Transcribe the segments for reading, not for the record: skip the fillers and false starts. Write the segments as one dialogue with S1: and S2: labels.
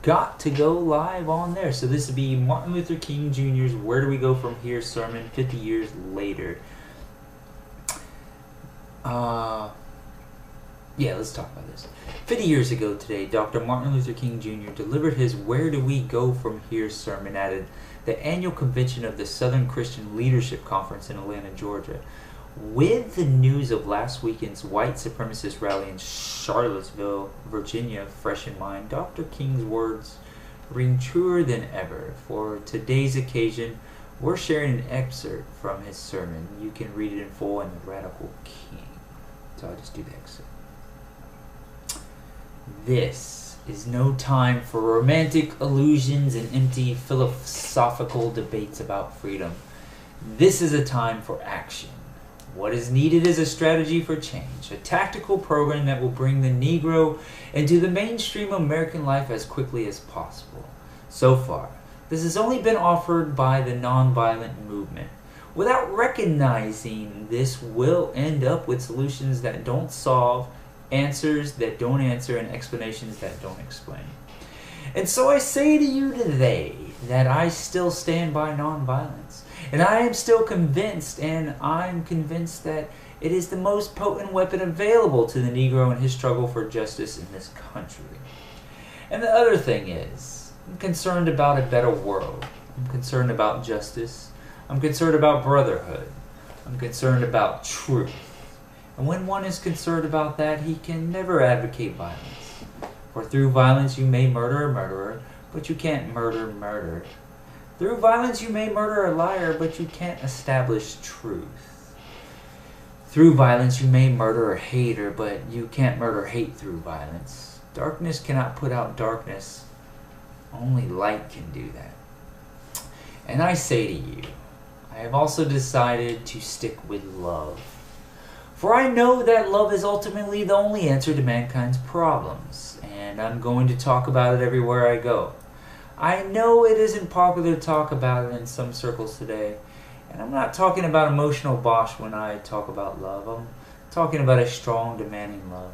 S1: got to go live on there. So this would be Martin Luther King Jr.'s Where Do We Go From Here sermon 50 years later. Yeah, let's talk about this. 50 years ago today, Dr. Martin Luther King Jr. delivered his Where Do We Go From Here sermon at the annual convention of the Southern Christian Leadership Conference in Atlanta, Georgia. With the news of last weekend's white supremacist rally in Charlottesville, Virginia, fresh in mind, Dr. King's words ring truer than ever. For today's occasion, we're sharing an excerpt from his sermon. You can read it in full in the Radical King. So I'll just do the excerpt. This is no time for romantic illusions and empty philosophical debates about freedom. This is a time for action. What is needed is a strategy for change, a tactical program that will bring the Negro into the mainstream American life as quickly as possible. So far, this has only been offered by the nonviolent movement. Without recognizing this, we'll end up with solutions that don't solve, answers that don't answer, and explanations that don't explain. And so I say to you today that I still stand by nonviolence. And I am still convinced, and I'm convinced that it is the most potent weapon available to the Negro in his struggle for justice in this country. And the other thing is, I'm concerned about a better world. I'm concerned about justice. I'm concerned about brotherhood. I'm concerned about truth. And when one is concerned about that, he can never advocate violence. For through violence you may murder a murderer, but you can't murder murder. Through violence you may murder a liar, but you can't establish truth. Through violence you may murder a hater, but you can't murder hate through violence. Darkness cannot put out darkness. Only light can do that. And I say to you, I have also decided to stick with love. For I know that love is ultimately the only answer to mankind's problems, and I'm going to talk about it everywhere I go. I know it isn't popular to talk about it in some circles today, and I'm not talking about emotional bosh when I talk about love. I'm talking about a strong, demanding love.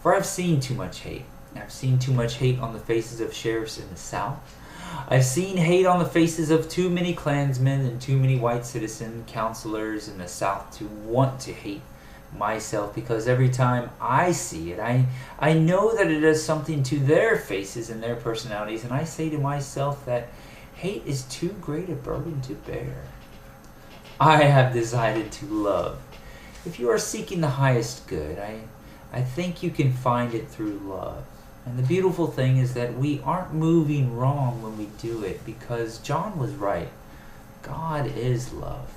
S1: For I've seen too much hate. I've seen too much hate on the faces of sheriffs in the South. I've seen hate on the faces of too many Klansmen and too many white citizen counselors in the South to want to hate myself, because every time I see it, I know that it does something to their faces and their personalities, and I say to myself that hate is too great a burden to bear. I have decided to love. If you are seeking the highest good, I think you can find it through love. And the beautiful thing is that we aren't moving wrong when we do it, because John was right. God is love.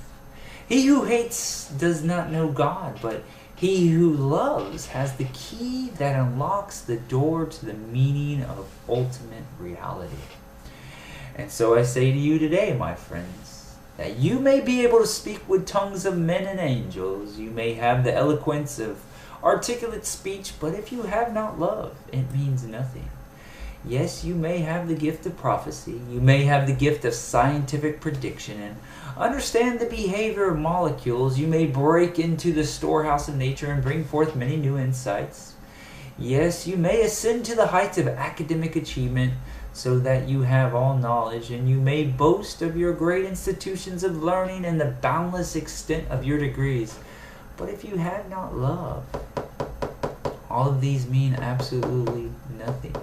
S1: He who hates does not know God, but he who loves has the key that unlocks the door to the meaning of ultimate reality. And so I say to you today, my friends, that you may be able to speak with tongues of men and angels. You may have the eloquence of articulate speech, but if you have not love, it means nothing. Yes, you may have the gift of prophecy. You may have the gift of scientific prediction and understand the behavior of molecules. You may break into the storehouse of nature and bring forth many new insights. Yes, you may ascend to the heights of academic achievement so that you have all knowledge, and you may boast of your great institutions of learning and the boundless extent of your degrees. But if you have not love, all of these mean absolutely nothing.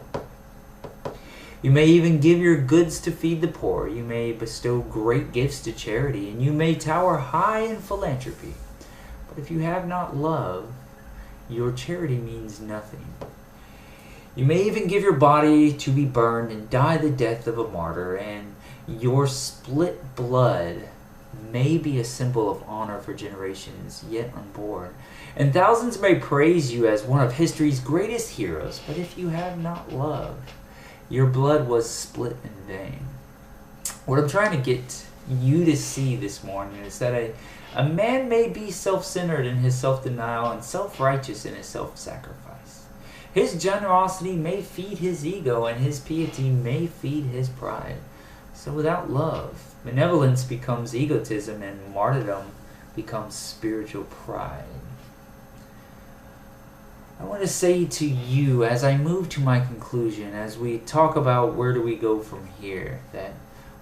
S1: You may even give your goods to feed the poor. You may bestow great gifts to charity, and you may tower high in philanthropy. But if you have not love, your charity means nothing. You may even give your body to be burned and die the death of a martyr, and your split blood may be a symbol of honor for generations yet unborn. And thousands may praise you as one of history's greatest heroes. But if you have not love, your blood was split in vain. What I'm trying to get you to see this morning is that a man may be self-centered in his self-denial and self-righteous in his self-sacrifice. His generosity may feed his ego, and his piety may feed his pride. So without love, benevolence becomes egotism, and martyrdom becomes spiritual pride. I want to say to you, as I move to my conclusion, as we talk about where do we go from here, that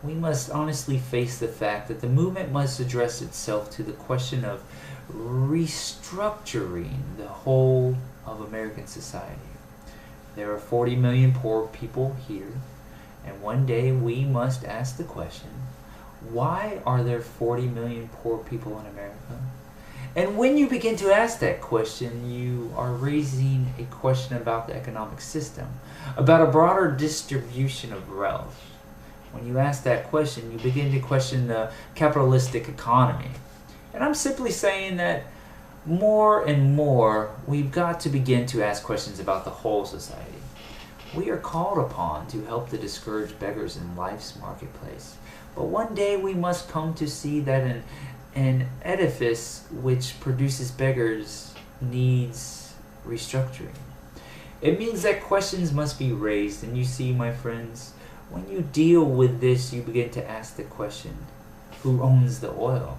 S1: we must honestly face the fact that the movement must address itself to the question of restructuring the whole of American society. There are 40 million poor people here, and one day we must ask the question, why are there 40 million poor people in America? And when you begin to ask that question, you are raising a question about the economic system, about a broader distribution of wealth. When you ask that question, you begin to question the capitalistic economy. And I'm simply saying that more and more, we've got to begin to ask questions about the whole society. We are called upon to help the discouraged beggars in life's marketplace. But one day we must come to see that an edifice which produces beggars needs restructuring. It means that questions must be raised, and you see, my friends, when you deal with this, you begin to ask the question, who owns the oil?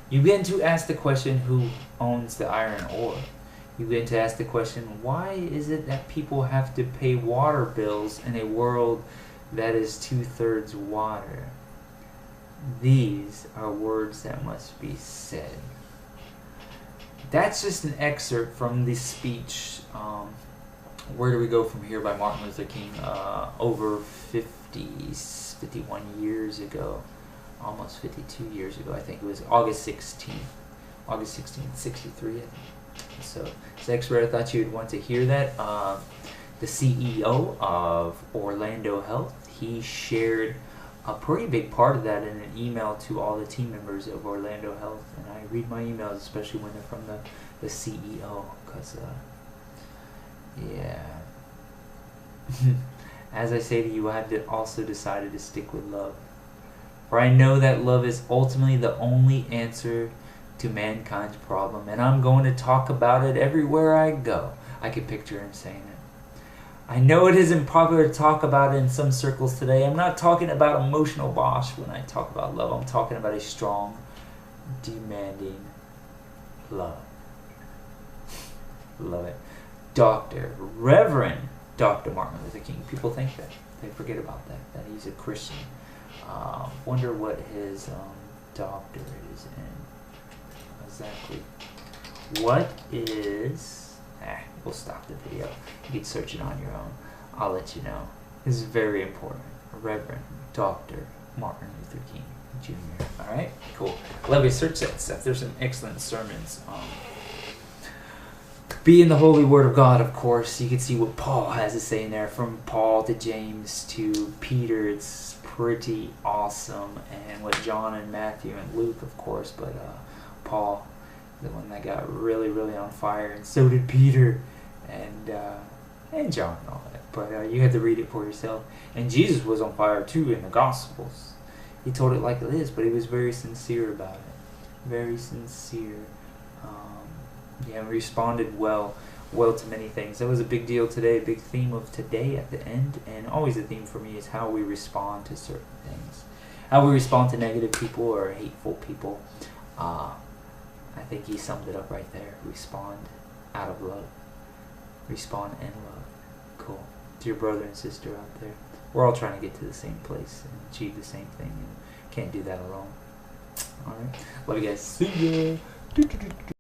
S1: You begin to ask the question, who owns the iron ore? You begin to ask the question, why is it that people have to pay water bills in a world that is 2/3 water? These are words that must be said. That's just an excerpt from the speech, Where Do We Go From Here by Martin Luther King, over 51 years ago, almost 52 years ago. I think it was August 16th, 63, I think. So this excerpt, I thought you'd want to hear that. The CEO of Orlando Health, he shared a pretty big part of that in an email to all the team members of Orlando Health. And I read my emails, especially when they're from the CEO, because, yeah. As I say to you, I have also decided to stick with love. For I know that love is ultimately the only answer to mankind's problem, and I'm going to talk about it everywhere I go. I can picture him saying it. I know it isn't popular to talk about it in some circles today. I'm not talking about emotional bosh when I talk about love. I'm talking about a strong, demanding love. Love it. Reverend Dr. Martin Luther King. People think that. They forget about that he's a Christian. Wonder what his doctorate is in. Exactly. What is... we'll stop the video. You can search it on your own. I'll let you know. This is very important. Reverend Dr. Martin Luther King Jr. Alright? Cool. Love you. Search that stuff. There's some excellent sermons. Be in the Holy Word of God, of course. You can see what Paul has to say in there. From Paul to James to Peter. It's pretty awesome. And with John and Matthew and Luke, of course. But Paul, the one that got really, really on fire. And so did Peter and John and all that. But you had to read it for yourself. And Jesus was on fire too in the Gospels. He told it like it is, but he was very sincere about it. Very sincere. Yeah, responded well to many things. That was a big deal today, a big theme of today at the end, and always a theme for me is how we respond to certain things. How we respond to negative people or hateful people. I think he summed it up right there. Respond out of love. Respond in love. Cool. To your brother and sister out there. We're all trying to get to the same place and achieve the same thing, and can't do that alone. Alright? Love you guys. See ya.